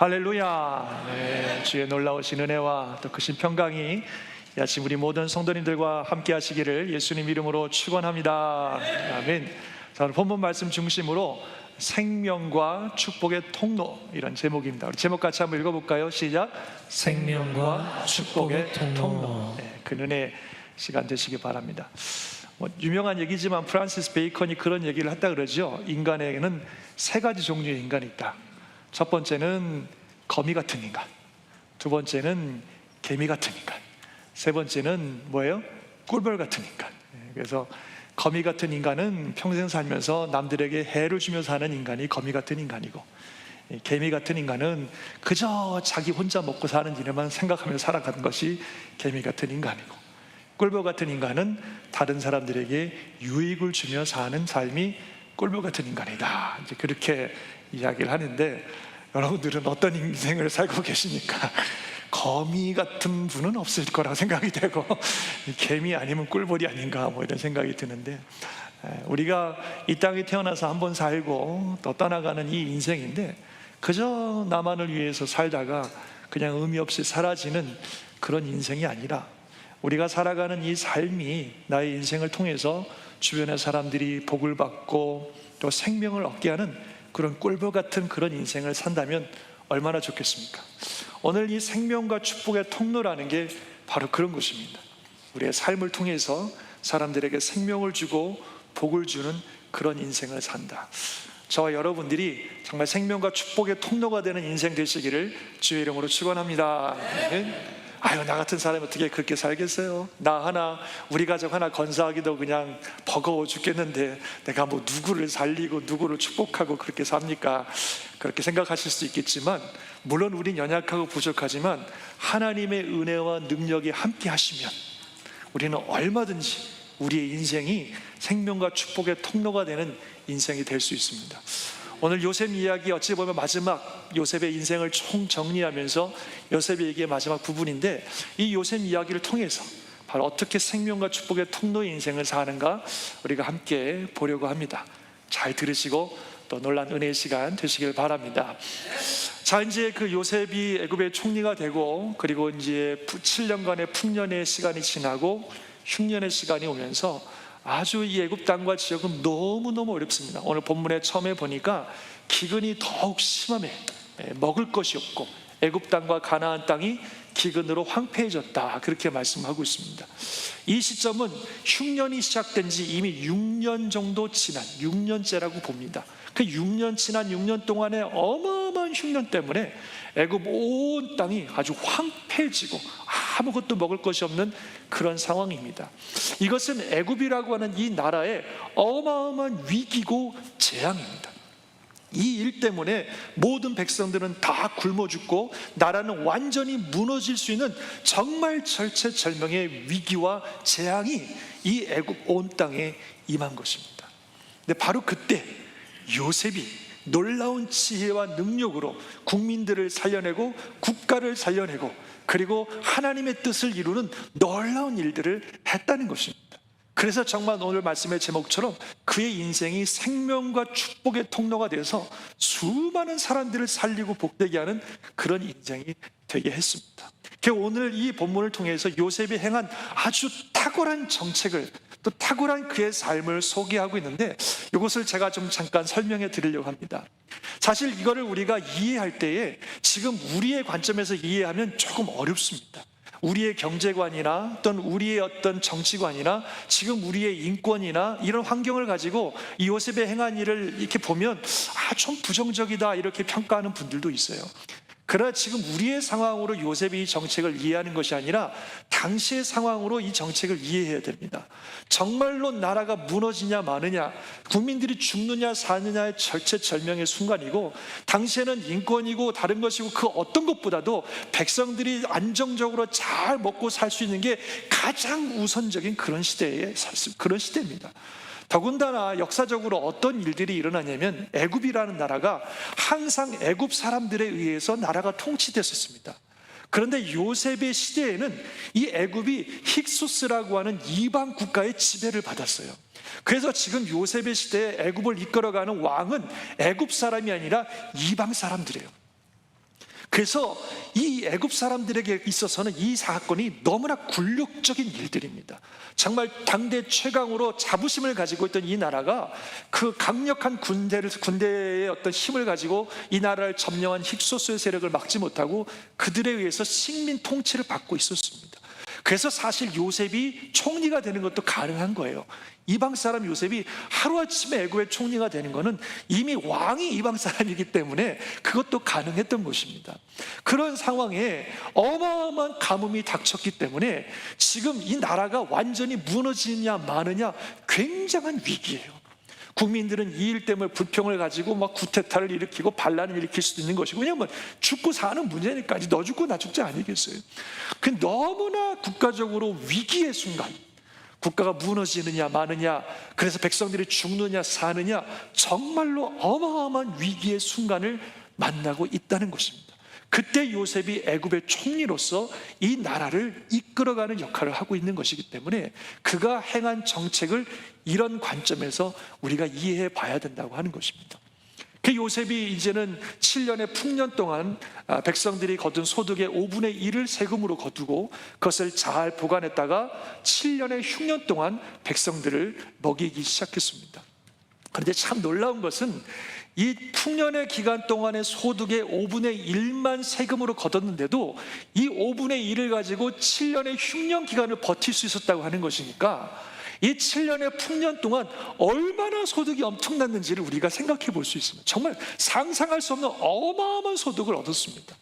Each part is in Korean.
할렐루야. 네, 주의 놀라우신 은혜와 또 크신 평강이 이 아침 우리 모든 성도님들과 함께 하시기를 예수님 이름으로 축원합니다. 아멘. 자, 오늘 본문 말씀 중심으로 생명과 축복의 통로, 이런 제목입니다. 우리 제목 같이 한번 읽어볼까요? 시작. 생명과 축복의 통로. 네, 그 은혜 시간 되시기 바랍니다. 유명한 얘기지만 프란시스 베이컨이 그런 얘기를 했다 그러죠. 인간에게는 세 가지 종류의 인간이 있다. 첫 번째는 거미 같은 인간, 두 번째는 개미 같은 인간, 세 번째는 뭐예요? 꿀벌 같은 인간. 그래서 거미 같은 인간은 평생 살면서 남들에게 해를 주며 사는 인간이 거미 같은 인간이고, 개미 같은 인간은 그저 자기 혼자 먹고 사는 일에만 생각하며 살아가는 것이 개미 같은 인간이고, 꿀벌 같은 인간은 다른 사람들에게 유익을 주며 사는 삶이 꿀벌 같은 인간이다. 이제 그렇게 이야기를 하는데, 여러분들은 어떤 인생을 살고 계십니까? 거미 같은 분은 없을 거라고 생각이 되고, 개미 아니면 꿀벌이 아닌가 뭐 이런 생각이 드는데, 우리가 이 땅에 태어나서 한번 살고 또 떠나가는 이 인생인데, 그저 나만을 위해서 살다가 그냥 의미 없이 사라지는 그런 인생이 아니라, 우리가 살아가는 이 삶이 나의 인생을 통해서 주변의 사람들이 복을 받고 또 생명을 얻게 하는 그런 꿀벌 같은 그런 인생을 산다면 얼마나 좋겠습니까? 오늘 이 생명과 축복의 통로라는 게 바로 그런 것입니다. 우리의 삶을 통해서 사람들에게 생명을 주고 복을 주는 그런 인생을 산다. 저와 여러분들이 정말 생명과 축복의 통로가 되는 인생 되시기를 주의 이름으로 축원합니다. 아유, 나 같은 사람이 어떻게 그렇게 살겠어요? 나 하나, 우리 가족 하나 건사하기도 그냥 버거워 죽겠는데 내가 뭐 누구를 살리고 누구를 축복하고 그렇게 삽니까? 그렇게 생각하실 수 있겠지만, 물론 우린 연약하고 부족하지만 하나님의 은혜와 능력이 함께 하시면 우리는 얼마든지 우리의 인생이 생명과 축복의 통로가 되는 인생이 될 수 있습니다. 오늘 요셉 이야기, 어찌 보면 마지막 요셉의 인생을 총 정리하면서 요셉의 얘기의 마지막 부분인데, 이 요셉 이야기를 통해서 바로 어떻게 생명과 축복의 통로의 인생을 사는가 우리가 함께 보려고 합니다. 잘 들으시고 또 놀란 은혜의 시간 되시길 바랍니다. 자, 이제 그 요셉이 애굽의 총리가 되고, 그리고 이제 7년간의 풍년의 시간이 지나고 흉년의 시간이 오면서 아주 이 애굽 땅과 지역은 너무너무 어렵습니다. 오늘 본문에 처음에 보니까 기근이 더욱 심하며 먹을 것이 없고 애굽 땅과 가나안 땅이 기근으로 황폐해졌다, 그렇게 말씀하고 있습니다. 이 시점은 흉년이 시작된 지 이미 6년 정도 지난 6년째라고 봅니다. 그 6년 지난 6년 동안의 어마어마한 흉년 때문에 애굽 온 땅이 아주 황폐해지고 아무것도 먹을 것이 없는 그런 상황입니다. 이것은 애굽이라고 하는 이 나라의 어마어마한 위기고 재앙입니다. 이 일 때문에 모든 백성들은 다 굶어 죽고 나라는 완전히 무너질 수 있는 정말 절체절명의 위기와 재앙이 이 애굽 온 땅에 임한 것입니다. 근데 바로 그때 요셉이 놀라운 지혜와 능력으로 국민들을 살려내고 국가를 살려내고 그리고 하나님의 뜻을 이루는 놀라운 일들을 했다는 것입니다. 그래서 정말 오늘 말씀의 제목처럼 그의 인생이 생명과 축복의 통로가 되어서 수많은 사람들을 살리고 복되게 하는 그런 인생이 되게 했습니다. 오늘 이 본문을 통해서 요셉이 행한 아주 탁월한 정책을, 또 탁월한 그의 삶을 소개하고 있는데, 이것을 제가 좀 잠깐 설명해 드리려고 합니다. 사실 이거를 우리가 이해할 때에 지금 우리의 관점에서 이해하면 조금 어렵습니다. 우리의 경제관이나 또는 우리의 어떤 정치관이나 지금 우리의 인권이나 이런 환경을 가지고 이 요셉의 행한 일을 이렇게 보면 좀 부정적이다, 이렇게 평가하는 분들도 있어요. 그러나 지금 우리의 상황으로 요셉이 이 정책을 이해하는 것이 아니라 당시의 상황으로 이 정책을 이해해야 됩니다. 정말로 나라가 무너지냐 마느냐, 국민들이 죽느냐 사느냐의 절체절명의 순간이고, 당시에는 인권이고 다른 것이고 그 어떤 것보다도 백성들이 안정적으로 잘 먹고 살 수 있는 게 가장 우선적인 그런 시대입니다. 더군다나 역사적으로 어떤 일들이 일어나냐면, 애굽이라는 나라가 항상 애굽 사람들에 의해서 나라가 통치됐었습니다. 그런데 요셉의 시대에는 이 애굽이 힉소스라고 하는 이방 국가의 지배를 받았어요. 그래서 지금 요셉의 시대에 애굽을 이끌어가는 왕은 애굽 사람이 아니라 이방 사람들이에요. 그래서 이 애굽 사람들에게 있어서는 이 사건이 너무나 굴욕적인 일들입니다. 정말 당대 최강으로 자부심을 가지고 있던 이 나라가 그 강력한 군대의 어떤 힘을 가지고 이 나라를 점령한 힉소스의 세력을 막지 못하고 그들에 의해서 식민 통치를 받고 있었습니다. 그래서 사실 요셉이 총리가 되는 것도 가능한 거예요. 이방 사람 요셉이 하루아침에 애굽의 총리가 되는 것은 이미 왕이 이방 사람이기 때문에 그것도 가능했던 것입니다. 그런 상황에 어마어마한 가뭄이 닥쳤기 때문에 지금 이 나라가 완전히 무너지냐 마느냐 굉장한 위기예요. 국민들은 이 일 때문에 불평을 가지고 막 구테타를 일으키고 반란을 일으킬 수도 있는 것이고, 왜냐하면 죽고 사는 문제니까 너 죽고 나 죽지 아니겠어요. 그 너무나 국가적으로 위기의 순간, 국가가 무너지느냐 마느냐, 그래서 백성들이 죽느냐 사느냐, 정말로 어마어마한 위기의 순간을 만나고 있다는 것입니다. 그때 요셉이 애굽의 총리로서 이 나라를 이끌어가는 역할을 하고 있는 것이기 때문에 그가 행한 정책을 이런 관점에서 우리가 이해해 봐야 된다고 하는 것입니다. 그 요셉이 이제는 7년의 풍년 동안 백성들이 거둔 소득의 5분의 1을 세금으로 거두고 그것을 잘 보관했다가 7년의 흉년 동안 백성들을 먹이기 시작했습니다. 그런데 참 놀라운 것은 이 풍년의 기간 동안의 소득의 5분의 1만 세금으로 거뒀는데도 이 5분의 1을 가지고 7년의 흉년 기간을 버틸 수 있었다고 하는 것이니까 이 7년의 풍년 동안 얼마나 소득이 엄청났는지를 우리가 생각해 볼 수 있습니다. 정말 상상할 수 없는 어마어마한 소득을 얻었습니다.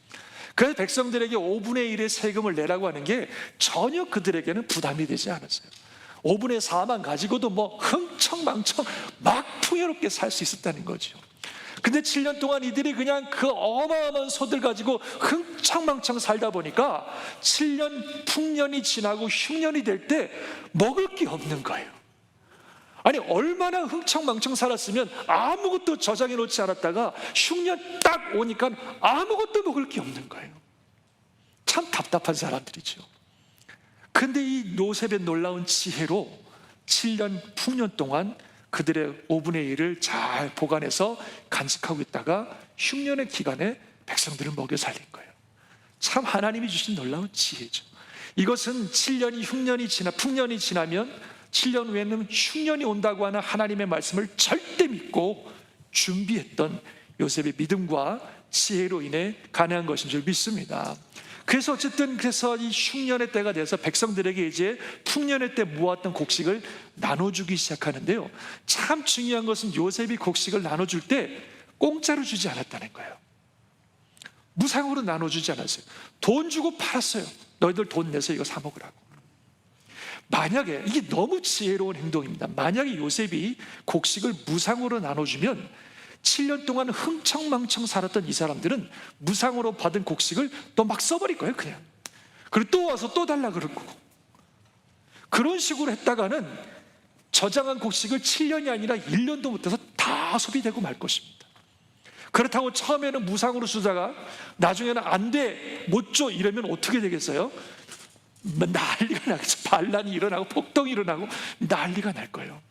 그래서 백성들에게 5분의 1의 세금을 내라고 하는 게 전혀 그들에게는 부담이 되지 않았어요. 5분의 4만 가지고도 뭐 흥청망청 막 풍요롭게 살 수 있었다는 거죠. 근데 7년 동안 이들이 그냥 그 어마어마한 소득을 가지고 흥청망청 살다 보니까 7년 풍년이 지나고 흉년이 될 때 먹을 게 없는 거예요. 아니 얼마나 흥청망청 살았으면 아무것도 저장해 놓지 않았다가 흉년 딱 오니까 아무것도 먹을 게 없는 거예요. 참 답답한 사람들이죠. 근데 이 요셉의 놀라운 지혜로 7년 풍년 동안 그들의 5분의 1을 잘 보관해서 간직하고 있다가 흉년의 기간에 백성들을 먹여 살린 거예요. 참 하나님이 주신 놀라운 지혜죠. 이것은 7년이 풍년이 지나면 7년 후에는 흉년이 온다고 하는 하나님의 말씀을 절대 믿고 준비했던 요셉의 믿음과 지혜로 인해 가능한 것인 줄 믿습니다. 그래서 어쨌든 이 흉년의 때가 돼서 백성들에게 이제 풍년의 때 모았던 곡식을 나눠주기 시작하는데요. 참 중요한 것은 요셉이 곡식을 나눠줄 때 공짜로 주지 않았다는 거예요. 무상으로 나눠주지 않았어요. 돈 주고 팔았어요. 너희들 돈 내서 이거 사 먹으라고. 만약에 이게 너무 지혜로운 행동입니다. 만약에 요셉이 곡식을 무상으로 나눠주면 7년 동안 흥청망청 살았던 이 사람들은 무상으로 받은 곡식을 또 막 써버릴 거예요, 그냥. 그리고 또 와서 또 달라 그럴 거고. 그런 식으로 했다가는 저장한 곡식을 7년이 아니라 1년도 못해서 다 소비되고 말 것입니다. 그렇다고 처음에는 무상으로 주다가 나중에는 안 돼, 못 줘 이러면 어떻게 되겠어요? 난리가 나겠죠. 반란이 일어나고 폭동이 일어나고 난리가 날 거예요.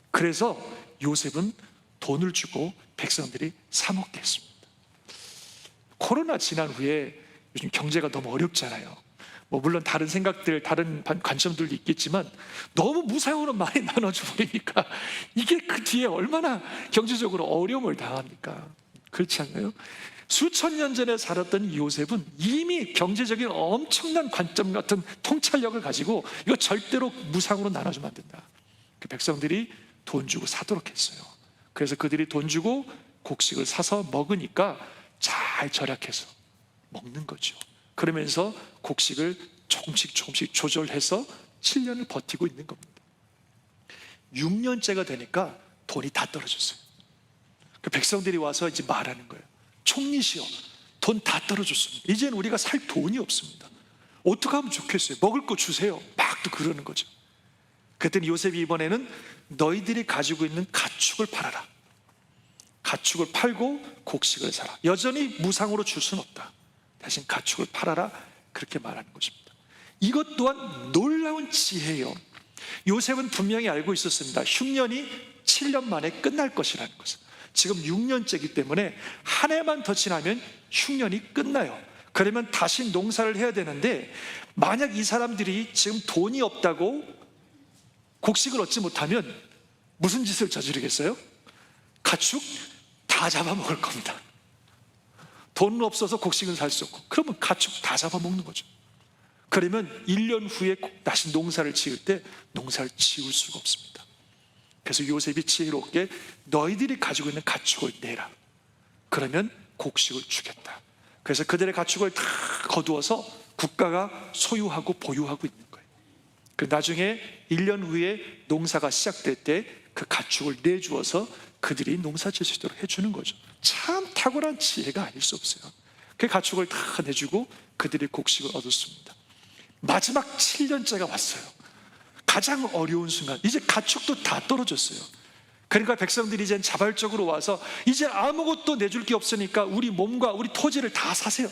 그래서 요셉은 돈을 주고 백성들이 사 먹게 했습니다. 코로나 지난 후에 요즘 경제가 너무 어렵잖아요. 물론 다른 생각들, 다른 관점들도 있겠지만 너무 무상으로 많이 나눠줘 버리니까 이게 그 뒤에 얼마나 경제적으로 어려움을 당합니까? 그렇지 않나요? 수천 년 전에 살았던 요셉은 이미 경제적인 엄청난 관점 같은 통찰력을 가지고 이거 절대로 무상으로 나눠주면 안 된다. 그 백성들이 돈 주고 사도록 했어요. 그래서 그들이 돈 주고 곡식을 사서 먹으니까 잘 절약해서 먹는 거죠. 그러면서 곡식을 조금씩 조절해서 7년을 버티고 있는 겁니다. 6년째가 되니까 돈이 다 떨어졌어요. 그 백성들이 와서 이제 말하는 거예요. 총리시여, 돈 다 떨어졌습니다. 이제는 우리가 살 돈이 없습니다. 어떻게 하면 좋겠어요? 먹을 거 주세요. 막 또 그러는 거죠. 그랬더니 요셉이 이번에는 너희들이 가지고 있는 가축을 팔아라. 가축을 팔고 곡식을 사라. 여전히 무상으로 줄 수는 없다. 대신 가축을 팔아라. 그렇게 말하는 것입니다. 이것 또한 놀라운 지혜예요. 요셉은 분명히 알고 있었습니다. 흉년이 7년 만에 끝날 것이라는 것을. 지금 6년째이기 때문에 한 해만 더 지나면 흉년이 끝나요. 그러면 다시 농사를 해야 되는데, 만약 이 사람들이 지금 돈이 없다고 곡식을 얻지 못하면 무슨 짓을 저지르겠어요? 가축 다 잡아먹을 겁니다. 돈 없어서 곡식은 살 수 없고, 그러면 가축 다 잡아먹는 거죠. 그러면 1년 후에 다시 농사를 지을 때 농사를 지을 수가 없습니다. 그래서 요셉이 지혜롭게 너희들이 가지고 있는 가축을 내라. 그러면 곡식을 주겠다. 그래서 그들의 가축을 다 거두어서 국가가 소유하고 보유하고 있는 거예요. 그 나중에 1년 후에 농사가 시작될 때 그 가축을 내주어서 그들이 농사 지을 수 있도록 해주는 거죠. 참 탁월한 지혜가 아닐 수 없어요. 그 가축을 다 내주고 그들이 곡식을 얻었습니다. 마지막 7년째가 왔어요. 가장 어려운 순간, 이제 가축도 다 떨어졌어요. 그러니까 백성들이 이제 자발적으로 와서 이제 아무것도 내줄 게 없으니까 우리 몸과 우리 토지를 다 사세요.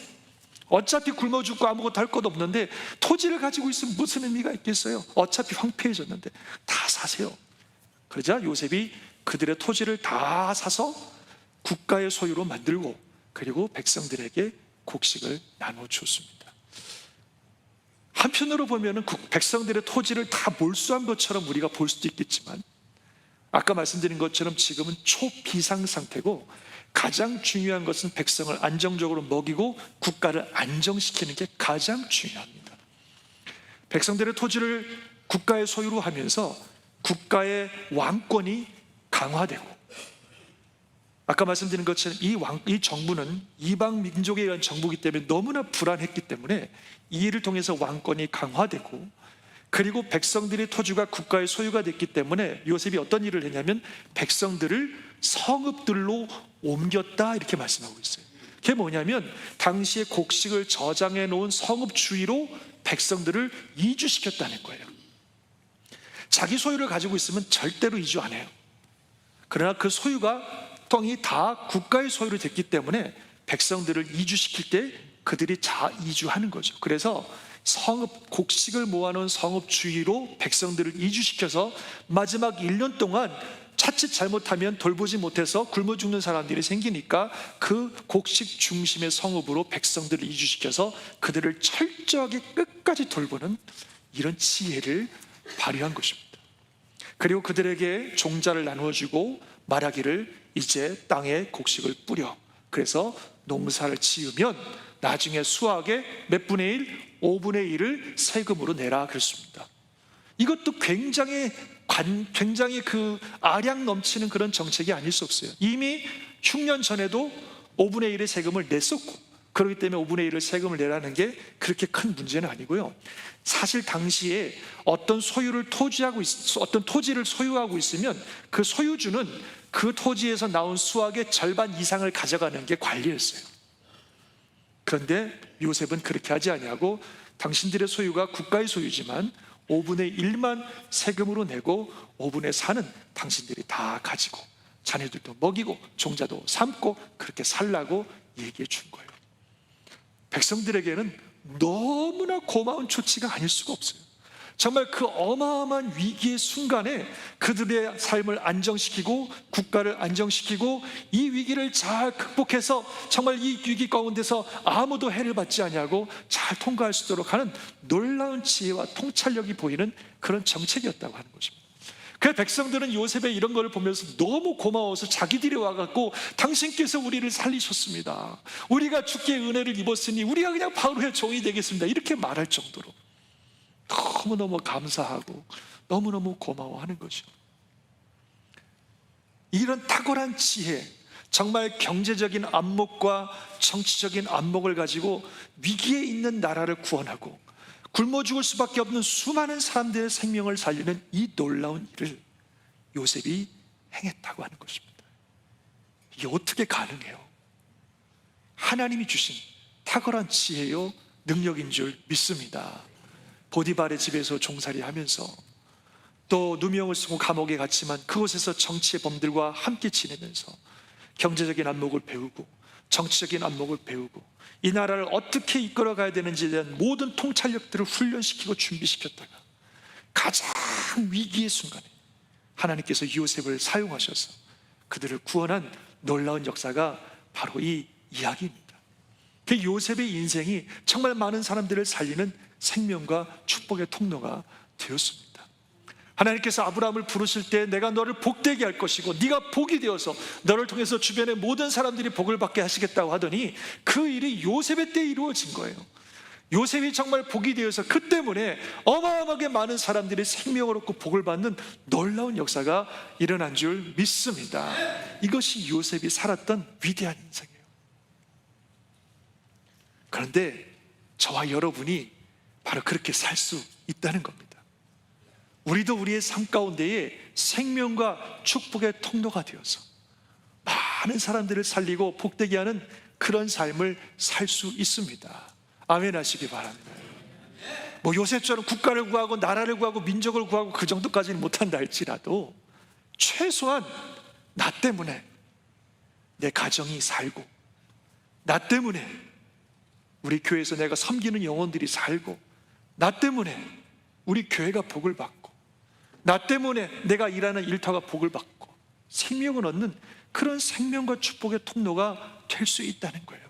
어차피 굶어 죽고 아무것도 할 것 없는데 토지를 가지고 있으면 무슨 의미가 있겠어요? 어차피 황폐해졌는데 다 사세요. 그러자 요셉이 그들의 토지를 다 사서 국가의 소유로 만들고, 그리고 백성들에게 곡식을 나눠 줬습니다. 한편으로 보면은 백성들의 토지를 다 몰수한 것처럼 우리가 볼 수도 있겠지만, 아까 말씀드린 것처럼 지금은 초비상 상태고, 가장 중요한 것은 백성을 안정적으로 먹이고 국가를 안정시키는 게 가장 중요합니다. 백성들의 토지를 국가의 소유로 하면서 국가의 왕권이 강화되고, 아까 말씀드린 것처럼 이 정부는 이방 민족에 의한 정부이기 때문에 너무나 불안했기 때문에 이 일을 통해서 왕권이 강화되고, 그리고 백성들의 토지가 국가의 소유가 됐기 때문에 요셉이 어떤 일을 했냐면 백성들을 성읍들로 옮겼다, 이렇게 말씀하고 있어요. 그게 뭐냐면 당시에 곡식을 저장해 놓은 성읍 주위로 백성들을 이주시켰다는 거예요. 자기 소유를 가지고 있으면 절대로 이주 안 해요. 그러나 그 소유가, 땅이 다 국가의 소유로 됐기 때문에 백성들을 이주시킬 때 그들이 다 이주하는 거죠. 그래서 성읍, 곡식을 모아놓은 성읍 주위로 백성들을 이주시켜서 마지막 1년 동안 자칫 잘못하면 돌보지 못해서 굶어 죽는 사람들이 생기니까 그 곡식 중심의 성읍으로 백성들을 이주시켜서 그들을 철저하게 끝까지 돌보는 이런 지혜를 발휘한 것입니다. 그리고 그들에게 종자를 나누어주고 말하기를 이제 땅에 곡식을 뿌려, 그래서 농사를 지으면 나중에 수확의 몇 분의 1, 5분의 1을 세금으로 내라 그랬습니다. 이것도 굉장히 그 아량 넘치는 그런 정책이 아닐 수 없어요. 이미 흉년 전에도 5분의 1의 세금을 냈었고, 그렇기 때문에 5분의 1을 세금을 내라는 게 그렇게 큰 문제는 아니고요. 사실 당시에 어떤 토지를 소유하고 있으면 그 소유주는 그 토지에서 나온 수확의 절반 이상을 가져가는 게 관리였어요. 그런데 요셉은 그렇게 하지 아니하고 당신들의 소유가 국가의 소유지만 5분의 1만 세금으로 내고 5분의 4는 당신들이 다 가지고 자녀들도 먹이고 종자도 삼고 그렇게 살라고 얘기해 준 거예요. 백성들에게는 너무나 고마운 조치가 아닐 수가 없어요. 정말 그 어마어마한 위기의 순간에 그들의 삶을 안정시키고 국가를 안정시키고 이 위기를 잘 극복해서 정말 이 위기 가운데서 아무도 해를 받지 아니하고 잘 통과할 수 있도록 하는 놀라운 지혜와 통찰력이 보이는 그런 정책이었다고 하는 것입니다. 그 백성들은 요셉의 이런 걸 보면서 너무 고마워서 자기들이 와갖고 당신께서 우리를 살리셨습니다, 우리가 주께 은혜를 입었으니 우리가 그냥 바로의 종이 되겠습니다, 이렇게 말할 정도로 너무너무 감사하고 너무너무 고마워하는 것이죠. 이런 탁월한 지혜, 정말 경제적인 안목과 정치적인 안목을 가지고 위기에 있는 나라를 구원하고 굶어 죽을 수밖에 없는 수많은 사람들의 생명을 살리는 이 놀라운 일을 요셉이 행했다고 하는 것입니다. 이게 어떻게 가능해요? 하나님이 주신 탁월한 지혜요 능력인 줄 믿습니다. 보디발의 집에서 종살이 하면서 또 누명을 쓰고 감옥에 갔지만 그곳에서 정치의 범들과 함께 지내면서 경제적인 안목을 배우고 정치적인 안목을 배우고 이 나라를 어떻게 이끌어가야 되는지에 대한 모든 통찰력들을 훈련시키고 준비시켰다가 가장 위기의 순간에 하나님께서 요셉을 사용하셔서 그들을 구원한 놀라운 역사가 바로 이 이야기입니다. 그 요셉의 인생이 정말 많은 사람들을 살리는 생명과 축복의 통로가 되었습니다. 하나님께서 아브라함을 부르실 때 내가 너를 복되게 할 것이고 네가 복이 되어서 너를 통해서 주변의 모든 사람들이 복을 받게 하시겠다고 하더니 그 일이 요셉의 때에 이루어진 거예요. 요셉이 정말 복이 되어서 그 때문에 어마어마하게 많은 사람들이 생명을 얻고 복을 받는 놀라운 역사가 일어난 줄 믿습니다. 이것이 요셉이 살았던 위대한 인생이에요. 그런데 저와 여러분이 바로 그렇게 살 수 있다는 겁니다. 우리도 우리의 삶 가운데에 생명과 축복의 통로가 되어서 많은 사람들을 살리고 복되게 하는 그런 삶을 살 수 있습니다. 아멘 하시기 바랍니다. 뭐 요셉처럼 국가를 구하고 나라를 구하고 민족을 구하고 그 정도까지는 못한다 할지라도 최소한 나 때문에 내 가정이 살고, 나 때문에 우리 교회에서 내가 섬기는 영혼들이 살고, 나 때문에 우리 교회가 복을 받고, 나 때문에 내가 일하는 일터가 복을 받고 생명을 얻는 그런 생명과 축복의 통로가 될 수 있다는 거예요.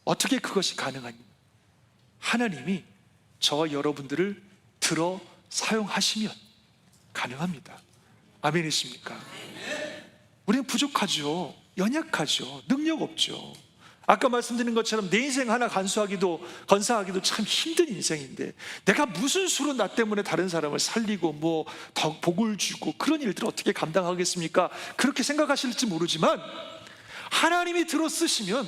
어떻게 그것이 가능하냐? 하나님이 저와 여러분들을 들어 사용하시면 가능합니다. 아멘이십니까? 우리는 부족하죠. 연약하죠. 능력 없죠. 아까 말씀드린 것처럼 내 인생 하나 건사하기도 참 힘든 인생인데 내가 무슨 수로 나 때문에 다른 사람을 살리고 뭐 더 복을 주고 그런 일들을 어떻게 감당하겠습니까? 그렇게 생각하실지 모르지만 하나님이 들어 쓰시면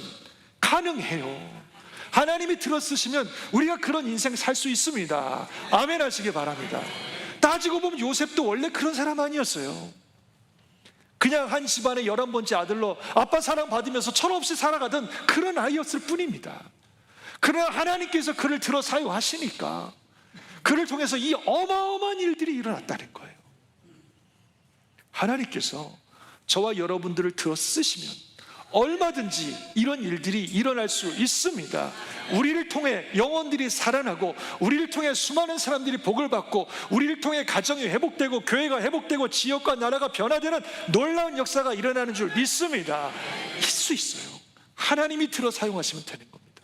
가능해요. 하나님이 들어 쓰시면 우리가 그런 인생 살 수 있습니다. 아멘 하시기 바랍니다. 따지고 보면 요셉도 원래 그런 사람 아니었어요. 그냥 한 집안의 11번째 아들로 아빠 사랑 받으면서 철없이 살아가던 그런 아이였을 뿐입니다. 그러나 하나님께서 그를 들어 사용하시니까 그를 통해서 이 어마어마한 일들이 일어났다는 거예요. 하나님께서 저와 여러분들을 들어 쓰시면 얼마든지 이런 일들이 일어날 수 있습니다. 우리를 통해 영혼들이 살아나고, 우리를 통해 수많은 사람들이 복을 받고, 우리를 통해 가정이 회복되고 교회가 회복되고 지역과 나라가 변화되는 놀라운 역사가 일어나는 줄 믿습니다. 있을 수 있어요. 하나님이 들어 사용하시면 되는 겁니다.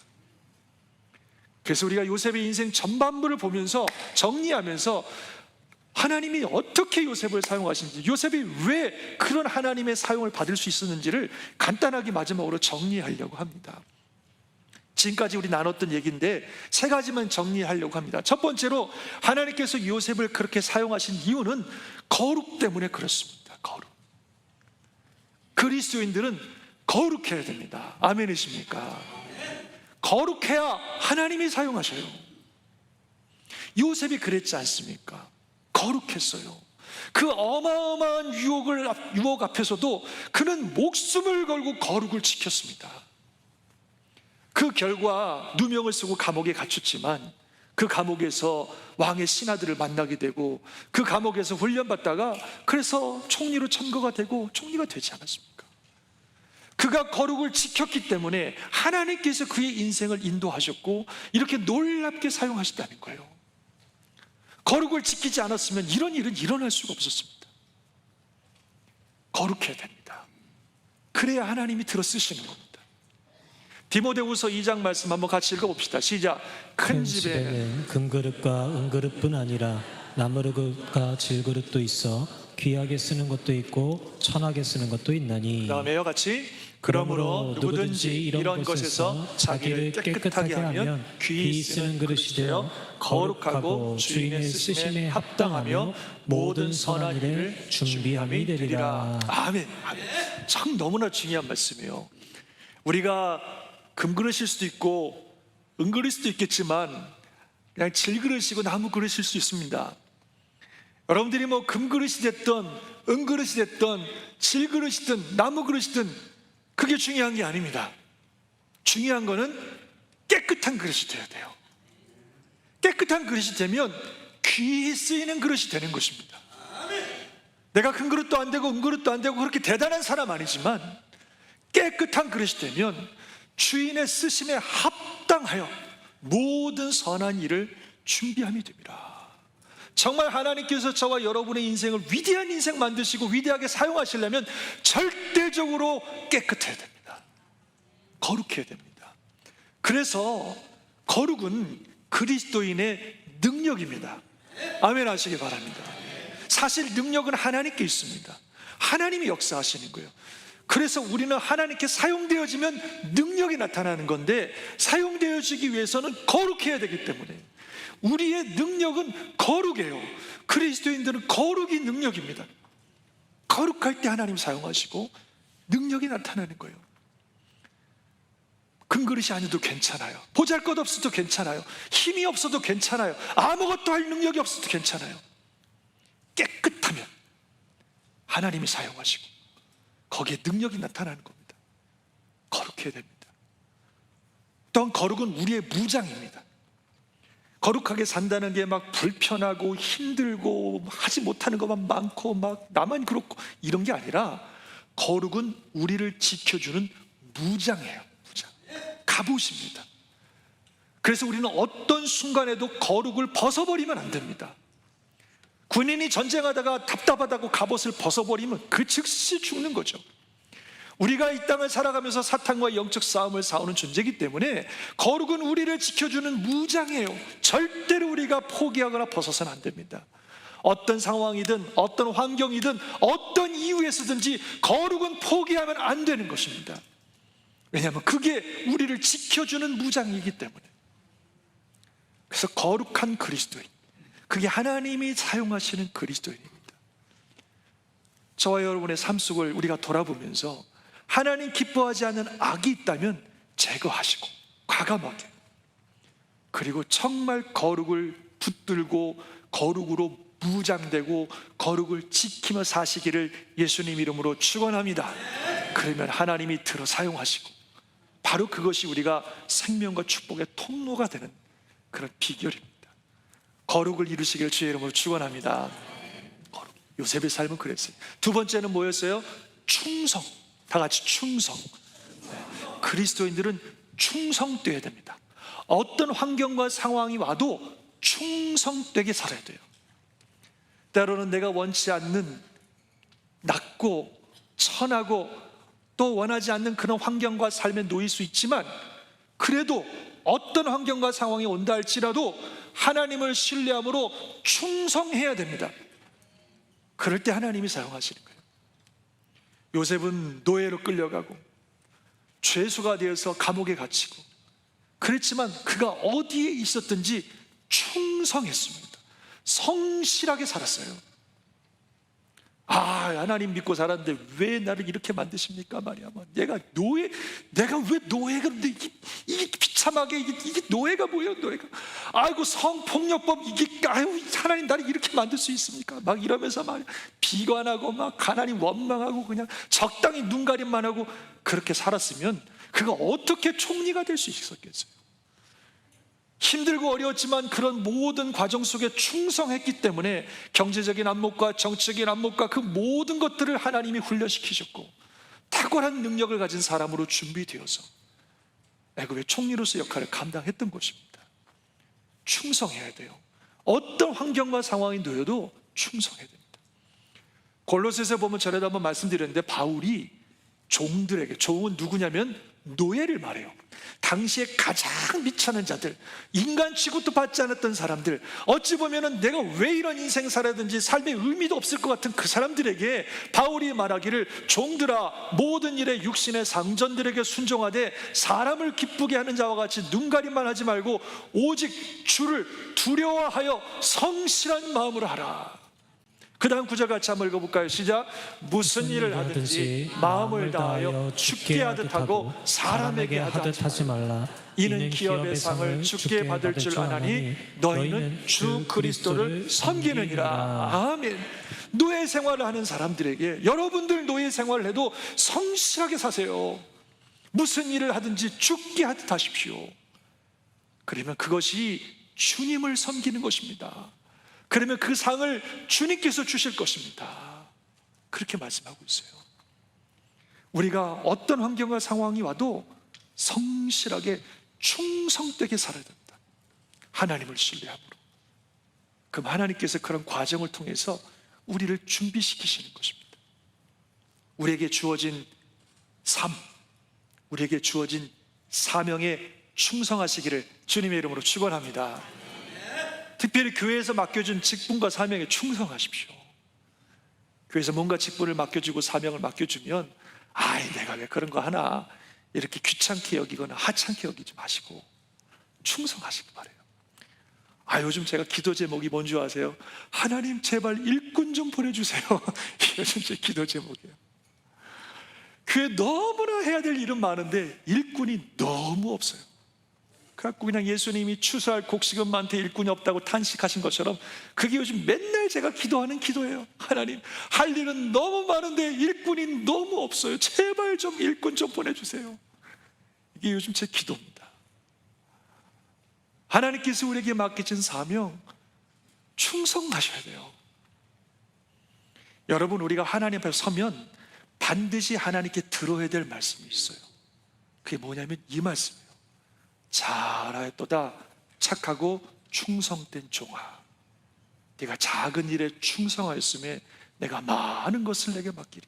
그래서 우리가 요셉의 인생 전반부를 보면서 정리하면서 하나님이 어떻게 요셉을 사용하시는지, 요셉이 왜 그런 하나님의 사용을 받을 수 있었는지를 간단하게 마지막으로 정리하려고 합니다. 지금까지 우리 나눴던 얘기인데 세 가지만 정리하려고 합니다. 첫 번째로 하나님께서 요셉을 그렇게 사용하신 이유는 거룩 때문에 그렇습니다. 거룩. 그리스도인들은 거룩해야 됩니다. 아멘이십니까? 거룩해야 하나님이 사용하셔요. 요셉이 그랬지 않습니까? 거룩했어요. 그 어마어마한 유혹 앞에서도 그는 목숨을 걸고 거룩을 지켰습니다. 그 결과 누명을 쓰고 감옥에 갇혔지만 그 감옥에서 왕의 신하들을 만나게 되고 그 감옥에서 훈련받다가 그래서 총리로 천거가 되고 총리가 되지 않았습니까? 그가 거룩을 지켰기 때문에 하나님께서 그의 인생을 인도하셨고 이렇게 놀랍게 사용하셨다는 거예요. 거룩을 지키지 않았으면 이런 일은 일어날 수가 없었습니다. 거룩해야 됩니다. 그래야 하나님이 들어 쓰시는 겁니다. 디모데후서 2장 말씀 한번 같이 읽어봅시다. 시작. 큰 집에는 금그릇과 은그릇뿐 아니라 나무그릇과 질그릇도 있어 귀하게 쓰는 것도 있고 천하게 쓰는 것도 있나니. 그다음에요 같이. 그러므로 누구든지 이런 것에서 자기를 깨끗하게 하면 귀히 쓰는 그릇이 되어 거룩하고 주인의 쓰심에 합당하며 모든 선한 일을 준비함이 되리라. 아멘. 참 너무나 중요한 말씀이에요. 우리가 금그릇일 수도 있고 은그릇일 수도 있겠지만 그냥 질그릇이고 나무그릇일 수 있습니다. 여러분들이 뭐 금그릇이 됐던 은그릇이 됐던 질그릇이든 나무그릇이든 그게 중요한 게 아닙니다. 중요한 거는 깨끗한 그릇이 되어야 돼요. 깨끗한 그릇이 되면 귀히 쓰이는 그릇이 되는 것입니다. 내가 큰 그릇도 안 되고 은그릇도 안 되고 그렇게 대단한 사람 아니지만 깨끗한 그릇이 되면 주인의 쓰심에 합당하여 모든 선한 일을 준비함이 됩니다. 정말 하나님께서 저와 여러분의 인생을 위대한 인생 만드시고 위대하게 사용하시려면 절대적으로 깨끗해야 됩니다. 거룩해야 됩니다. 그래서 거룩은 그리스도인의 능력입니다. 아멘 하시기 바랍니다. 사실 능력은 하나님께 있습니다. 하나님이 역사하시는 거예요. 그래서 우리는 하나님께 사용되어지면 능력이 나타나는 건데, 사용되어지기 위해서는 거룩해야 되기 때문에 우리의 능력은 거룩이에요. 그리스도인들은 거룩이 능력입니다. 거룩할 때 하나님 사용하시고 능력이 나타나는 거예요. 금그릇이 아니어도 괜찮아요. 보잘것없어도 괜찮아요. 힘이 없어도 괜찮아요. 아무것도 할 능력이 없어도 괜찮아요. 깨끗하면 하나님이 사용하시고 거기에 능력이 나타나는 겁니다. 거룩해야 됩니다. 또한 거룩은 우리의 무장입니다. 거룩하게 산다는 게 막 불편하고 힘들고 하지 못하는 것만 많고 막 나만 그렇고 이런 게 아니라, 거룩은 우리를 지켜주는 무장이에요. 무장, 갑옷입니다. 그래서 우리는 어떤 순간에도 거룩을 벗어버리면 안 됩니다. 군인이 전쟁하다가 답답하다고 갑옷을 벗어버리면 그 즉시 죽는 거죠. 우리가 이 땅을 살아가면서 사탄과 영적 싸움을 싸우는 존재이기 때문에 거룩은 우리를 지켜주는 무장이에요. 절대로 우리가 포기하거나 벗어서는 안 됩니다. 어떤 상황이든 어떤 환경이든 어떤 이유에서든지 거룩은 포기하면 안 되는 것입니다. 왜냐하면 그게 우리를 지켜주는 무장이기 때문에. 그래서 거룩한 그리스도인, 그게 하나님이 사용하시는 그리스도인입니다. 저와 여러분의 삶 속을 우리가 돌아보면서 하나님 기뻐하지 않는 악이 있다면 제거하시고 과감하게, 그리고 정말 거룩을 붙들고 거룩으로 무장되고 거룩을 지키며 사시기를 예수님 이름으로 축원합니다. 그러면 하나님이 들어 사용하시고, 바로 그것이 우리가 생명과 축복의 통로가 되는 그런 비결입니다. 거룩을 이루시기를 주의 이름으로 축원합니다. 거룩. 요셉의 삶은 그랬어요. 두 번째는 뭐였어요? 충성. 다 같이 충성. 그리스도인들은 충성되어야 됩니다. 어떤 환경과 상황이 와도 충성되게 살아야 돼요. 때로는 내가 원치 않는 낮고 천하고 또 원하지 않는 그런 환경과 삶에 놓일 수 있지만, 그래도 어떤 환경과 상황이 온다 할지라도 하나님을 신뢰함으로 충성해야 됩니다. 그럴 때 하나님이 사용하시는 거예요. 요셉은 노예로 끌려가고 죄수가 되어서 감옥에 갇히고 그랬지만 그가 어디에 있었든지 충성했습니다. 성실하게 살았어요. 하나님 믿고 살았는데 왜 나를 이렇게 만드십니까 말이야. 내가 왜 노예가, 이게 비참하게, 이게 노예가 뭐예요, 노예가. 아이고 성폭력법, 하나님 나를 이렇게 만들 수 있습니까? 막 이러면서 막 비관하고 막 하나님 원망하고 그냥 적당히 눈가림만 하고 그렇게 살았으면 그가 어떻게 총리가 될 수 있었겠어요? 힘들고 어려웠지만 그런 모든 과정 속에 충성했기 때문에 경제적인 안목과 정치적인 안목과 그 모든 것들을 하나님이 훈련시키셨고 탁월한 능력을 가진 사람으로 준비되어서 애굽의 총리로서 역할을 감당했던 것입니다. 충성해야 돼요. 어떤 환경과 상황이 놓여도 충성해야 됩니다. 골로새서 보면 전에도 한번 말씀드렸는데, 바울이 종들에게, 종은 누구냐면 노예를 말해요. 당시에 가장 미천한 자들, 인간 취급도 받지 않았던 사람들, 어찌 보면 내가 왜 이런 인생 살아야 되는지 삶의 의미도 없을 것 같은 그 사람들에게 바울이 말하기를, 종들아 모든 일에 육신의 상전들에게 순종하되 사람을 기쁘게 하는 자와 같이 눈가림만 하지 말고 오직 주를 두려워하여 성실한 마음으로 하라. 그 다음 구절 같이 한번 읽어볼까요? 시작. 무슨 일을 하든지 마음을 다하여 주께 하듯 하고 사람에게 하듯 하지 말라. 이는 기업의 상을 주께 받을 줄 아나니 너희는 주 그리스도를 섬기느니라. 아멘. 노예 생활을 하는 사람들에게, 여러분들 노예 생활을 해도 성실하게 사세요. 무슨 일을 하든지 주께 하듯 하십시오. 그러면 그것이 주님을 섬기는 것입니다. 그러면 그 상을 주님께서 주실 것입니다. 그렇게 말씀하고 있어요. 우리가 어떤 환경과 상황이 와도 성실하게 충성되게 살아야 됩니다. 하나님을 신뢰함으로. 그럼 하나님께서 그런 과정을 통해서 우리를 준비시키시는 것입니다. 우리에게 주어진 삶, 우리에게 주어진 사명에 충성하시기를 주님의 이름으로 축원합니다. 특별히 교회에서 맡겨준 직분과 사명에 충성하십시오. 교회에서 뭔가 직분을 맡겨주고 사명을 맡겨주면 내가 왜 그런 거 하나 이렇게 귀찮게 여기거나 하찮게 여기지 마시고 충성하시기 바라요. 요즘 제가 기도 제목이 뭔지 아세요? 하나님 제발 일꾼 좀 보내주세요. 요즘 제 기도 제목이에요. 교회 너무나 해야 될 일은 많은데 일꾼이 너무 없어요. 그래갖고 그냥 예수님이 추수할 곡식은 많대 일꾼이 없다고 탄식하신 것처럼 그게 요즘 맨날 제가 기도하는 기도예요. 하나님, 할 일은 너무 많은데 일꾼이 너무 없어요. 제발 좀 일꾼 좀 보내주세요. 이게 요즘 제 기도입니다. 하나님께서 우리에게 맡기신 사명 충성하셔야 돼요. 여러분, 우리가 하나님 앞에 서면 반드시 하나님께 들어야 될 말씀이 있어요. 그게 뭐냐면 이 말씀이에요. 잘하였도다 착하고 충성된 종아, 네가 작은 일에 충성하였음에 내가 많은 것을 내게 맡기리.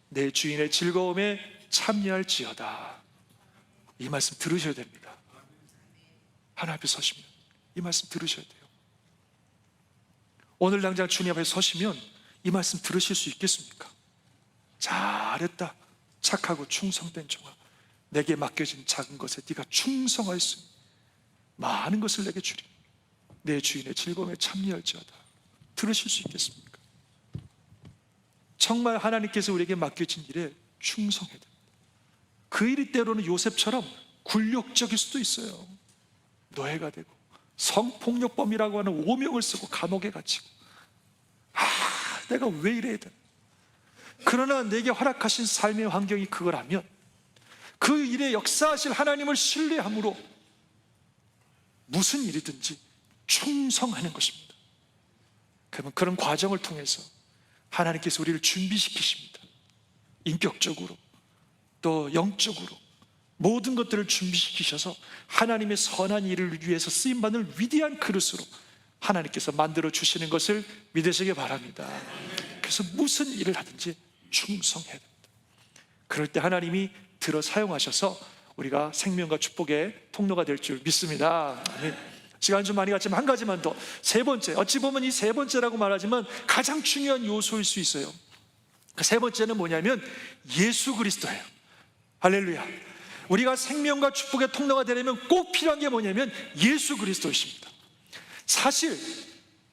내 주인의 즐거움에 참여할지어다. 이 말씀 들으셔야 됩니다. 하나님 앞에 서시면 이 말씀 들으셔야 돼요. 오늘 당장 주님 앞에 서시면 이 말씀 들으실 수 있겠습니까? 잘했다 착하고 충성된 종아, 내게 맡겨진 작은 것에 네가 충성하였으니 많은 것을 내게 주리. 내 주인의 즐거움에 참여할지어다. 들으실 수 있겠습니까? 정말 하나님께서 우리에게 맡겨진 일에 충성해야 됩니다. 그 일이 때로는 요셉처럼 굴욕적일 수도 있어요. 노예가 되고 성폭력범이라고 하는 오명을 쓰고 감옥에 갇히고 내가 왜 이래야 되나. 그러나 내게 허락하신 삶의 환경이 그거라면 그 일에 역사하실 하나님을 신뢰함으로 무슨 일이든지 충성하는 것입니다. 그러면 그런 과정을 통해서 하나님께서 우리를 준비시키십니다. 인격적으로 또 영적으로 모든 것들을 준비시키셔서 하나님의 선한 일을 위해서 쓰임받는 위대한 그릇으로 하나님께서 만들어 주시는 것을 믿으시기 바랍니다. 그래서 무슨 일을 하든지 충성해야 됩니다. 그럴 때 하나님이 들어 사용하셔서 우리가 생명과 축복의 통로가 될 줄 믿습니다. 아멘. 시간 좀 많이 갔지만 한 가지만 더. 세 번째, 어찌 보면 이 세 번째라고 말하지만 가장 중요한 요소일 수 있어요. 그 세 번째는 뭐냐면 예수 그리스도예요. 할렐루야. 우리가 생명과 축복의 통로가 되려면 꼭 필요한 게 뭐냐면 예수 그리스도이십니다. 사실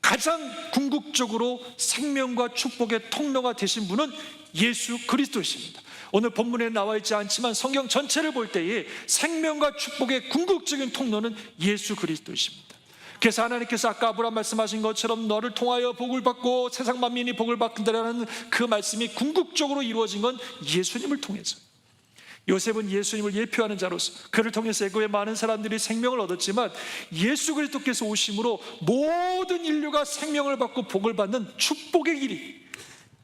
가장 궁극적으로 생명과 축복의 통로가 되신 분은 예수 그리스도이십니다. 오늘 본문에 나와 있지 않지만 성경 전체를 볼 때에 생명과 축복의 궁극적인 통로는 예수 그리스도이십니다. 그래서 하나님께서 아까 아브라함 말씀하신 것처럼 너를 통하여 복을 받고 세상 만민이 복을 받는다라는 그 말씀이 궁극적으로 이루어진 건 예수님을 통해서. 요셉은 예수님을 예표하는 자로서 그를 통해서 애굽의 많은 사람들이 생명을 얻었지만 예수 그리스도께서 오심으로 모든 인류가 생명을 받고 복을 받는 축복의 길이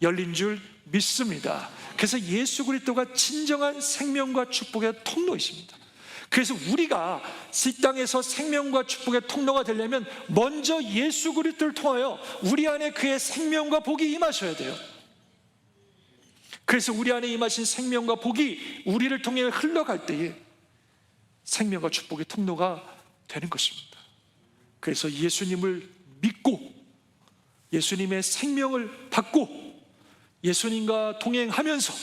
열린 줄 믿습니다. 그래서 예수 그리스도가 진정한 생명과 축복의 통로이십니다. 그래서 우리가 이 땅에서 생명과 축복의 통로가 되려면 먼저 예수 그리스도를 통하여 우리 안에 그의 생명과 복이 임하셔야 돼요. 그래서 우리 안에 임하신 생명과 복이 우리를 통해 흘러갈 때에 생명과 축복의 통로가 되는 것입니다. 그래서 예수님을 믿고 예수님의 생명을 받고 예수님과 동행하면서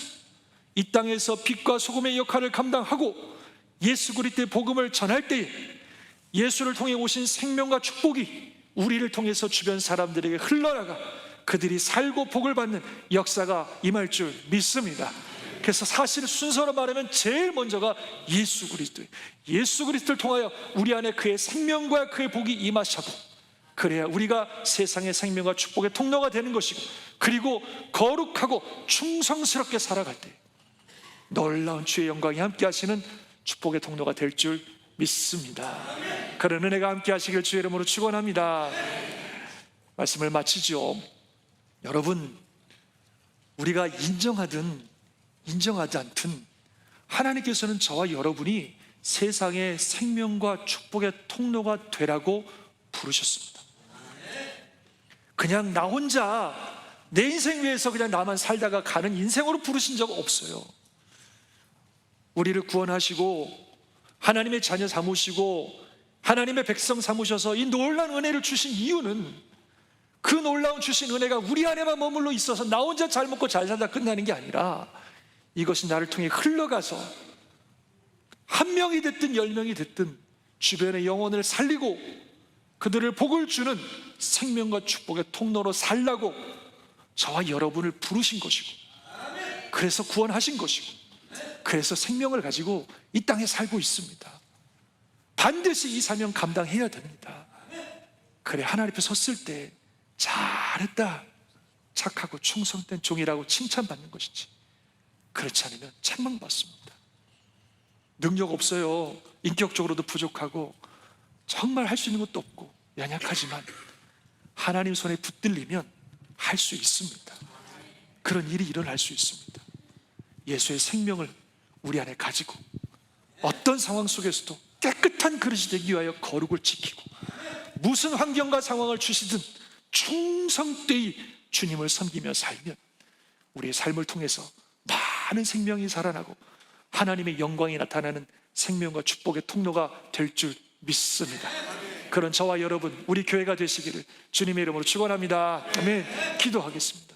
이 땅에서 빛과 소금의 역할을 감당하고 예수 그리스도의 복음을 전할 때에 예수를 통해 오신 생명과 축복이 우리를 통해서 주변 사람들에게 흘러나가 그들이 살고 복을 받는 역사가 임할 줄 믿습니다. 그래서 사실 순서로 말하면 제일 먼저가 예수 그리스도예요. 예수 그리스도를 통하여 우리 안에 그의 생명과 그의 복이 임하시고 그래야 우리가 세상의 생명과 축복의 통로가 되는 것이고 그리고 거룩하고 충성스럽게 살아갈 때 놀라운 주의 영광이 함께 하시는 축복의 통로가 될 줄 믿습니다. 그런 은혜가 함께 하시길 주의 이름으로 축원합니다. 말씀을 마치죠. 여러분, 우리가 인정하든 인정하지 않든 하나님께서는 저와 여러분이 세상의 생명과 축복의 통로가 되라고 부르셨습니다. 그냥 나 혼자 내 인생 위해서 그냥 나만 살다가 가는 인생으로 부르신 적 없어요. 우리를 구원하시고 하나님의 자녀 삼으시고 하나님의 백성 삼으셔서 이 놀라운 은혜를 주신 이유는, 그 놀라운 주신 은혜가 우리 안에만 머물러 있어서 나 혼자 잘 먹고 잘 살다 끝나는 게 아니라 이것이 나를 통해 흘러가서 한 명이 됐든 10명이 됐든 주변의 영혼을 살리고 그들을 복을 주는 생명과 축복의 통로로 살라고 저와 여러분을 부르신 것이고, 그래서 구원하신 것이고, 그래서 생명을 가지고 이 땅에 살고 있습니다. 반드시 이 사명 감당해야 됩니다. 그래 하나님 앞에 섰을 때 잘했다, 착하고 충성된 종이라고 칭찬받는 것이지, 그렇지 않으면 책망받습니다. 능력 없어요. 인격적으로도 부족하고 정말 할 수 있는 것도 없고 연약하지만 하나님 손에 붙들리면 할 수 있습니다. 그런 일이 일어날 수 있습니다. 예수의 생명을 우리 안에 가지고 어떤 상황 속에서도 깨끗한 그릇이 되기 위하여 거룩을 지키고 무슨 환경과 상황을 주시든 충성되이 주님을 섬기며 살면 우리의 삶을 통해서 많은 생명이 살아나고 하나님의 영광이 나타나는 생명과 축복의 통로가 될 줄 믿습니다. 그런 저와 여러분, 우리 교회가 되시기를 주님의 이름으로 축원합니다. 아멘. 기도하겠습니다.